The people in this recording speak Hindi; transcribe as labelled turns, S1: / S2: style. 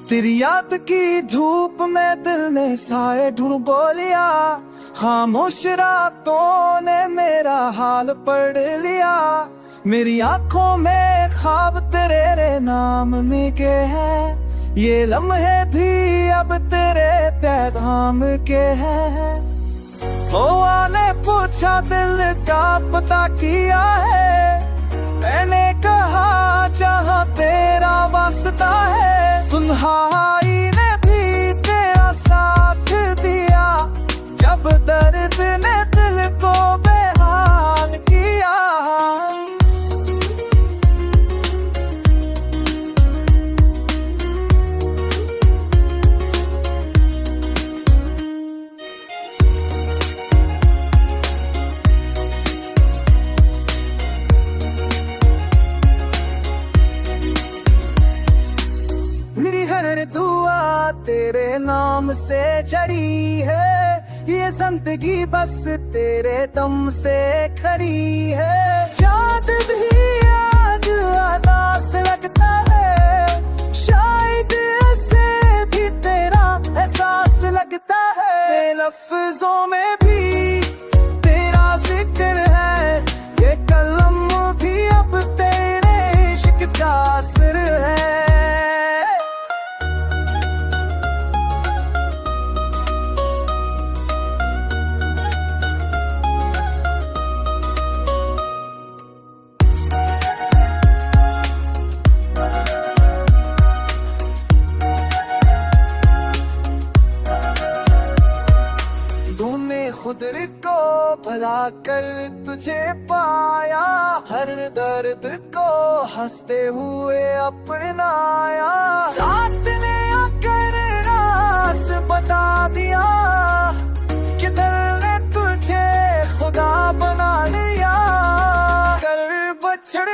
S1: तेरी याद की धूप में दिल ने साए ढूंढ बोलिया, खामोश रातों ने मेरा हाल पढ़ लिया। मेरी आंखों में ख्वाब तेरे नाम में के हैं, ये लम्हे भी अब तेरे पैगाम के हैं। हवा ने पूछा दिल का पता किया है, मैंने कहा जहाँ तेरा वास्ता है। तन्हाई ने भी तेरा साथ दिया, जब दर्द ने दिल को बेहाल किया। मेरी हर दुआ तेरे नाम से जड़ी है, ये जिंदगी बस तेरे दम से खड़ी है। चाँद भी आज अदास लगता है, शायद ऐसे भी तेरा एहसास लगता है। लफ्जों में भी तेरा जिक्र है, ये कलम भी अब तेरे इश्क का असर है। खुद को भला कर तुझे पाया, हर दर्द को हंसते हुए अपनाया। रात ने आकर राज बता दिया कि दिल ने तुझे खुदा बना लिया। कर बछड़